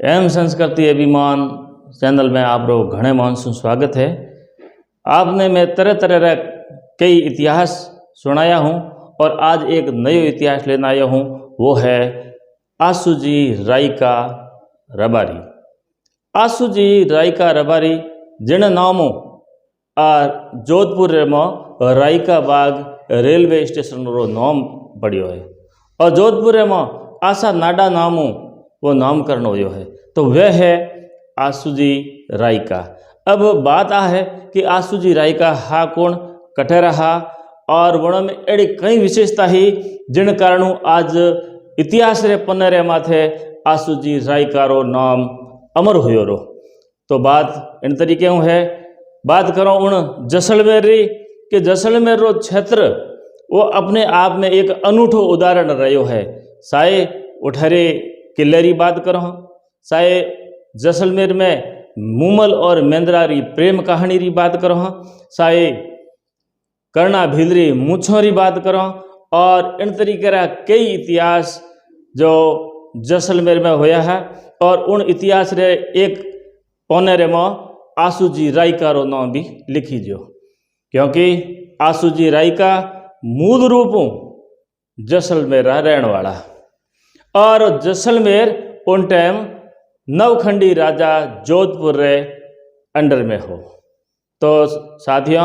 M संस्कृति अभिमान channel में आप लोग घणे मान सु स्वागत है। आपने मैं तरह तरह रा कई इतिहास सुनाया हूँ और आज एक नयो इतिहास लेना आया हूँ, वो है आसूजी रायका रबारी। आसूजी रायका रबारी जिन नामों जोधपुर में रायका बाग रेलवे स्टेशन रो नाम पड़ियो है और जोधपुर में आशा नाडा नामों वो नामकरण हो है, तो वह है आसूजी रायका। अब बात आ है कि आसूजी रायका हा कौन कटे रहा और वन में एड़ी कई विशेषता ही जिन कारणों आज इतिहास रे पन्ने रे माथे आसूजी रायका रो नाम अमर हुयो रो। तो बात इन तरीके है, बात करो उन जैसलमेर री कि जैसलमेर रो क्षेत्र वो अपने आप में एक अनूठो उदाहरण रहो है। साए उठरे किले री बात करो, साए जैसलमेर में मूमल और मेंद्रा री प्रेम कहानी री बात करो, साए कर्णा भीलरी मूछों री बात करो और इन तरीके रा कई इतिहास जो जैसलमेर में होया है। और उन इतिहास रे एक पौने रे में आसूजी रायका रो नाम भी लिखी जो, क्योंकि आसूजी रायका मूल रूपों जैसलमेर रहने वाला और जैसलमेर उन टाइम नवखंडी राजा जोधपुर रे अंडर में हो। तो साथियों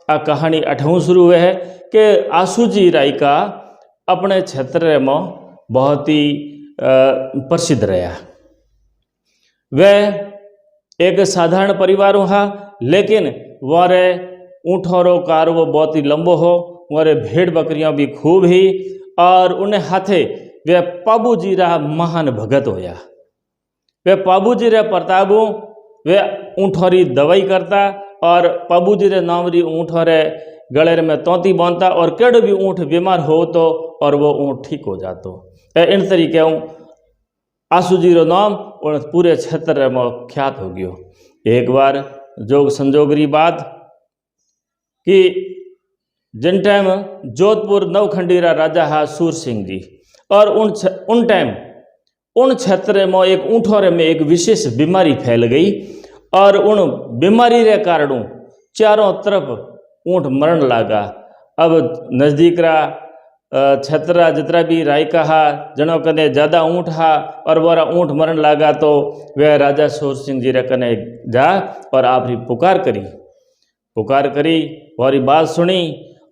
आ कहानी अठों शुरू हुए है कि आसूजी रायका अपने क्षेत्र में बहुत ही प्रसिद्ध रहा। वह एक साधारण परिवार हा, लेकिन वारे ऊँटों रो कारवो बहुत ही लंबो हो, वारे भेड़ बकरियां भी खूब ही और उन्हें हाथे वे पाबूजी रा महान भगत होया। वे पाबूजी रे प्रतापू वे ऊँटों री दवाई करता और पाबूजी रे नाम री ऊँटों रे गले में तोती बांधता और केड़ो भी ऊँट बीमार हो तो और वो ऊँट ठीक हो जातो। इन तरीके आसूजी रो नाम और पूरे क्षेत्र में ख्यात हो गयो। एक बार जोग संजोग री बात कि जिन टाइम जोधपुर नवखंडी रा राजा हा सूर सिंह जी और उन टाइम उन क्षेत्र में एक ऊँटों में एक विशेष बीमारी फैल गई और उन बीमारी रे कारणों चारों तरफ ऊँट मरण लगा। अब नज़दीक रा क्षेत्र जितना भी रायका हा जनो कने ज़्यादा ऊँट हा और वारा ऊँट मरण लगा, तो वह राजा सूर सिंह जी रे कने जा और आपरी पुकार करी वारी बात सुनी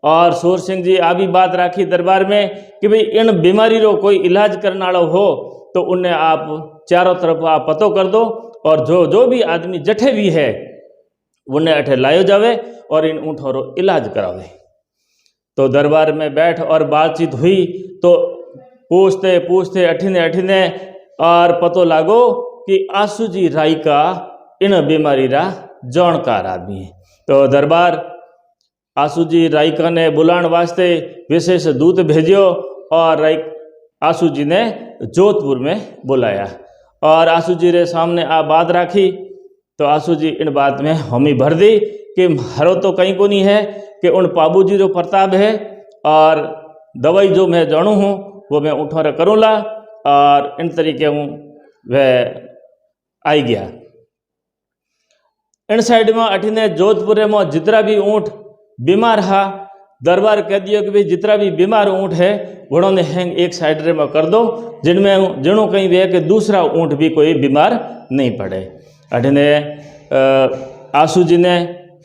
और सूर सिंह जी आ भी बात राखी दरबार में कि भाई इन बीमारी रो कोई इलाज करने वाला हो तो उन्हें आप चारों तरफ आप पतो कर दो और जो भी आदमी जठे भी है उन्हें अठे लायो जावे और इन ऊँटों रो इलाज करावे। तो दरबार में बैठ और बातचीत हुई तो पूछते पूछते अठिने और पतो लागो कि आसूजी रायका इन बीमारी रा जानकार आदमी है। तो दरबार आसूजी रायका ने बुलाने वास्ते विशेष दूत भेजो और आसूजी ने जोधपुर में बुलाया और आसूजी रे सामने आ बात राखी। तो आसूजी इन बात में हामी भर दी कि हरो तो कहीं को नहीं है कि उन पाबूजी रो प्रताप है और दवाई जो मैं जानू हूँ वो मैं उठो रे करूँला और इन तरीके हूँ वह आई गया। इन साइड में अठीने जोधपुर में जितना भी ऊँट बीमार हा दरबार कह दियो कि भाई जितना भी बीमार ऊँट है उन्होंने हैंग एक साइड रे में कर दो, जिनमें जिनों कहीं वे कि दूसरा ऊँट भी कोई बीमार नहीं पड़े। अठीने आसूजी ने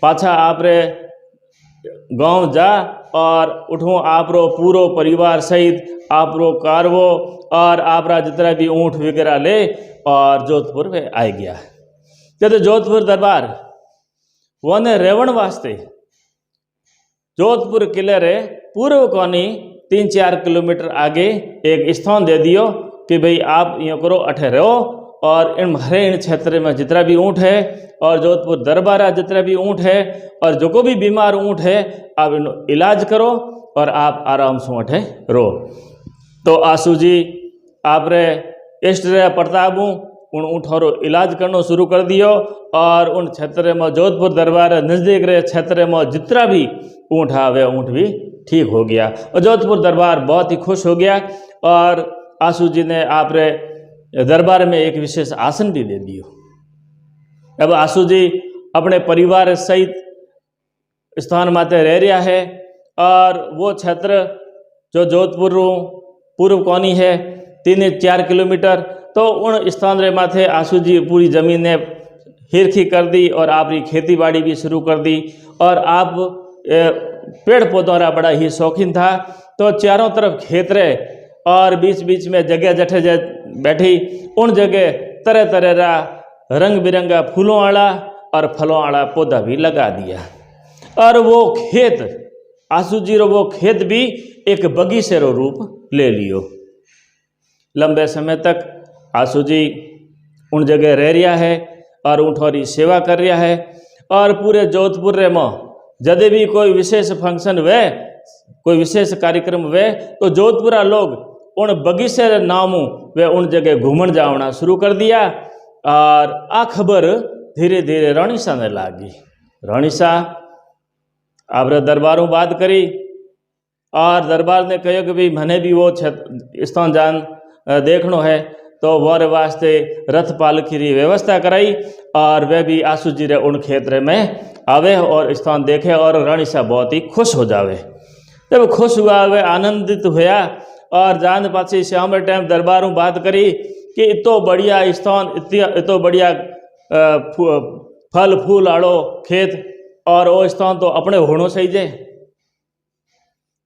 पाछा आप रे गांव जा और उठो आप रो पूरो परिवार सहित आप रो कारवो और आप रा जितना भी ऊँट वगैरह ले और जोधपुर में आ गया। जब जोधपुर दरबार वने रेवण वास्ते जोधपुर किले रे पूर्व कोनी 3-4 किलोमीटर आगे एक स्थान दे दियो कि भाई आप यो करो अठे रहो और इन हरे इन क्षेत्र में जितना भी ऊँट है और जोधपुर दरबार जितना भी ऊँट है और जो को भी बीमार ऊँट है आप इन इलाज करो और आप आराम से अठे रो। तो आसूजी आप रे इष्ट रे प्रतापू उन ऊँटों रो इलाज करना शुरू कर दियो और उन क्षेत्र में जोधपुर दरबार नज़दीक रे क्षेत्र में जितना भी ऊँट हा वह ऊँट भी ठीक हो गया और जोधपुर दरबार बहुत ही खुश हो गया और आसूजी ने आप रे दरबार में एक विशेष आसन भी दे दियो। अब आसू जी अपने परिवार सहित स्थान माते रह रहा है और वो क्षेत्र जो जोधपुर पूर्व कोनी है 3-4 किलोमीटर, तो उन स्थान रे माथे आसू जी पूरी जमीन ने हिरखी कर दी और आपकी खेती बाड़ी भी शुरू कर दी। और आप पेड़ पौधों का बड़ा ही शौकीन था, तो चारों तरफ खेत रहे और बीच बीच में जगह जठे बैठी उन जगह तरह तरह का रंग बिरंगा फूलों वाला और फलों वाला पौधा भी लगा दिया। और वो खेत आसू जी रो वो खेत भी एक बगीचे रो रूप ले लियो। लंबे समय तक आसू जी उन जगह रह रहा है और ऊँटों सेवा कर रहा है। और पूरे जोधपुर रे में जदे भी कोई विशेष फंक्शन वे कोई विशेष कार्यक्रम वे तो जोधपुरा लोग उन बगीचे रे नाम वे उन जगह घूमन जावना शुरू कर दिया। और आ खबर धीरे धीरे रानीसा ने लागी। रानीसा आपरे दरबारों बात करी और दरबार ने कहो कि भाई मने भी वो स्थान जान देखनो है, तो वारे वास्ते रथ पालकी की व्यवस्था कराई और वे भी आसू जी रे उन क्षेत्र में आवे और स्थान देखे और रानीसा बहुत ही खुश हो जावे। जब खुश हुआ वे आनंदित हुआ और जान पाछी शाम टाइम दरबारों बात करी कि इतो बढ़िया स्थान इतो बढ़िया फल फूल आड़ो खेत और वो स्थान तो अपने होना चाहिए।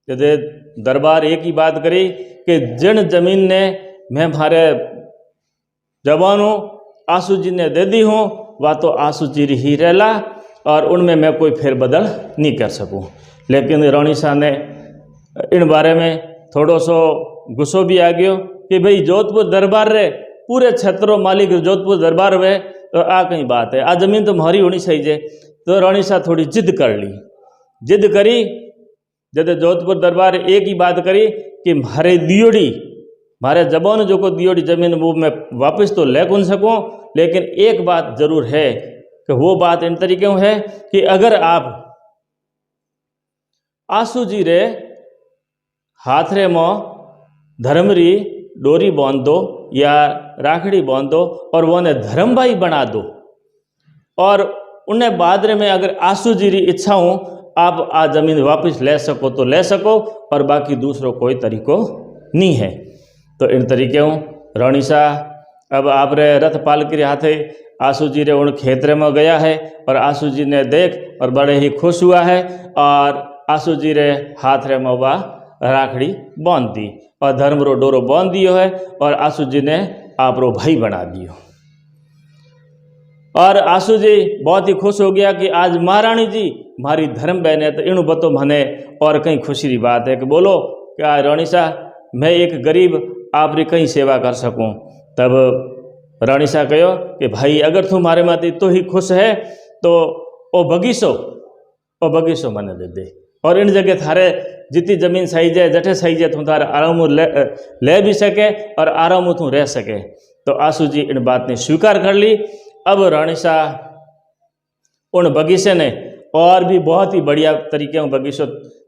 जदे दरबार एक ही बात करी कि जिन जमीन ने मैं मारे जवानों आसू जी ने दे दी हूँ वह तो आसू जी ही रहला और उनमें मैं कोई फेरबदल नहीं कर सकूँ। लेकिन रानीसा ने इन बारे में थोड़ो सो गुस्सो भी आ गयो कि भाई जोधपुर दरबार रे पूरे क्षेत्रों मालिक जोधपुर दरबार वे तो आ कहीं बात है, आ जमीन तो हमारी होनी चाहिए। तो रानीसा थोड़ी जिद कर ली। जिद करी जब जोधपुर दरबार एक ही बात करी कि मारे दियोड़ी मारे जबान जो को दियोड़ी जमीन वो मैं वापस तो ले कौन सकूँ, लेकिन एक बात जरूर है कि वो बात इन तरीके है कि अगर आप आसू जी रे हाथ रे में धर्मरी डोरी बांध दो या राखड़ी बांध दो और वो ने धर्म भाई बना दो और उन्हें बाद में अगर आसू जी री इच्छा हो आप आ जमीन वापस ले सको तो ले सको और बाकी दूसरों कोई तरीको नहीं है। तो इन तरीके रानीसा अब आप रे रथ पालकी हाथे आसू जी रे उन क्षेत्र में गया है और आसू जी ने देख और बड़े ही खुश हुआ है और आसू जी रे हाथ रे मोबा राखड़ी बांध दी और धर्म रो डोरो बांध दियो है और आसू जी ने आप रो भाई बना दियो। और आसू जी बहुत ही खुश हो गया कि आज महारानी जी मारी धर्म बहन है। तो इन बतो मने और कहीं खुशी की बात है कि बोलो क्या रानीसा मैं एक गरीब आपरी कहीं सेवा कर सकूं। तब रानीसा कहो कि भाई अगर तू मारे माती तो ही खुश है तो ओ बगीचो मने दे दे और इन जगह थारे जितनी जमीन सही जाए जठे सही जाए तू थारे आराम ले भी सके और आराम तू रह सके। तो आसू जी इन बात ने स्वीकार कर ली। अब रानीसा उन बगीचे ने और भी बहुत ही बढ़िया तरीके में बगीचो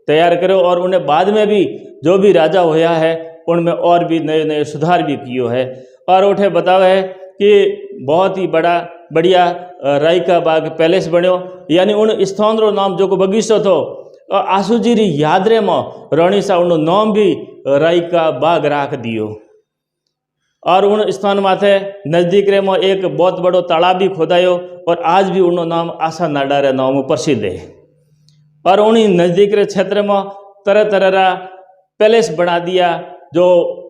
तैयार करो और उन्हें बाद में भी जो भी राजा होया है उनमें और भी नए नए सुधार भी कियो है। और उठे बतावे है कि बहुत ही बढ़िया राई का बाग पैलेस बनो, यानी उन स्थान रो नाम जो को बगीचो थो आसू जी री याद रे में रानीसा उन नाम भी राई का बाग राख दियो। और उन स्थान माथे नज़दीक रे में एक बहुत बड़ो तालाब भी खोदायो और आज भी उन नाम आशा नाडा रे नाम प्रसिद्ध है। और उन्हीं नज़दीक रे क्षेत्र में तरह तरह रा पैलेस बना दिया जो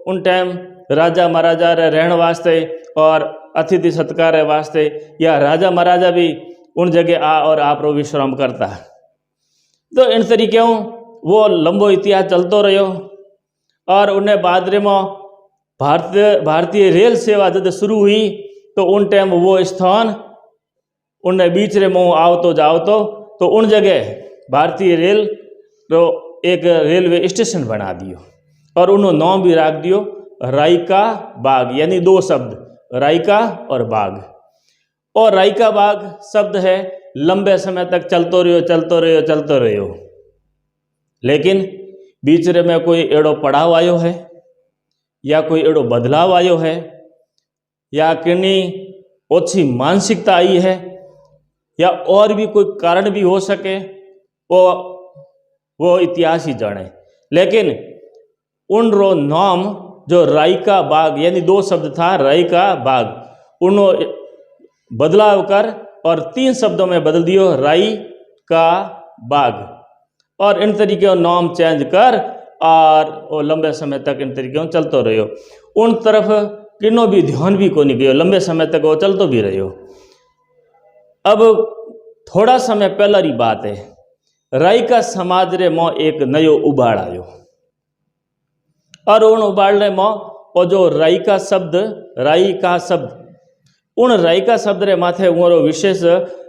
उन टाइम राजा महाराजा रे रहने वास्ते और अतिथि सत्कार रे वास्ते या राजा महाराजा भी उन जगह आ और आप रो विश्राम करता। तो इन तरीके वो लंबो इतिहास चलतो रहो। और उन्हें बाद में भारतीय रेल सेवा जब शुरू हुई तो उन टाइम वो स्थान उन्हें बीच रे मुँह आवतो जावतो तो उन जगह भारतीय रेल रो एक रेलवे स्टेशन बना दियो और उन्होंने नाम भी रख दियो राई का बाग, यानी दो शब्द राई और बाग। और राई का बाग शब्द है लंबे समय तक चलतो रहो। लेकिन बीच में कोई एड़ो पड़ाव आयो है या कोई एड़ो बदलाव आयो है या किनी ओछी मानसिकता आई है या और भी कोई कारण भी हो सके, वो इतिहास ही जाने। लेकिन उन रो नाम जो राई का बाग यानी 2 शब्द था राई का बाग, उन्होंने बदलाव कर और 3 शब्दों में बदल दियो राई का बाग, और इन तरीके का नाम चेंज कर और वो लंबे समय तक इन तरीके चलते रहो। उन तरफ किनो भी ध्यान भी को नहीं गयो, लंबे समय तक वो चलतो भी रहो। अब थोड़ा समय पहला री बात है, राई का समाज रे में एक नयो उबाड़ आयो और उन उबाड़ने में वो जो राई का शब्द उन राई का शब्द रे माथे वो विशेष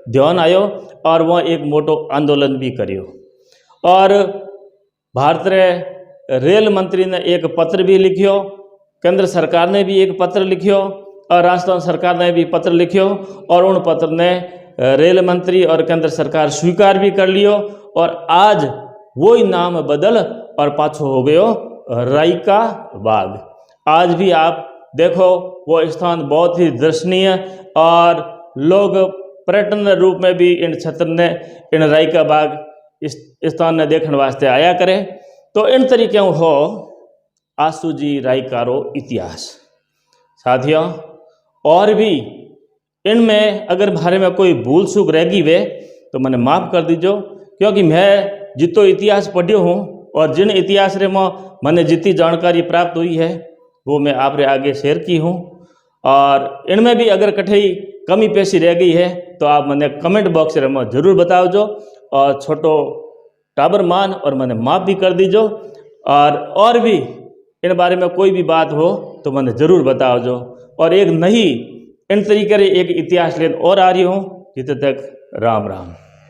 ध्यान आयो और वह एक मोटो आंदोलन भी करियो। और भारत रे रेल मंत्री ने एक पत्र भी लिखियो, केंद्र सरकार ने भी एक पत्र लिखियो और राजस्थान सरकार ने भी पत्र लिखियो, और उन पत्र ने रेल मंत्री और केंद्र सरकार स्वीकार भी कर लियो। और आज वो ही नाम बदल और पाछो हो गयो राई का बाग। आज भी आप देखो वो स्थान बहुत ही दर्शनीय और लोग पर्यटन रूप में भी इन क्षेत्र ने इन राई का बाग इस स्थान ने देखने वास्ते आया करे। तो इन तरीके हो आसूजी राई कारो इतिहास। साथियों, और भी इनमें अगर बारे में कोई भूल चूक रह गई वे तो मैंने माफ़ कर दीजो, क्योंकि मैं जितो इतिहास पढ़ियो हूँ और जिन इतिहास रे में मैंने जितनी जानकारी प्राप्त हुई है वो मैं आप रे आगे शेयर की हूँ। और इनमें भी अगर कठिन कमी पेशी रह गई है तो आप मैंने कमेंट बॉक्स में जरूर बताओ और छोटो टाबर मान और मैंने माफ़ भी कर दीजो। और भी इन बारे में कोई भी बात हो तो मैंने ज़रूर बताओ। और एक नई इन तरीके एक इतिहास लेन और आ रही हूँ। जितने तक राम राम।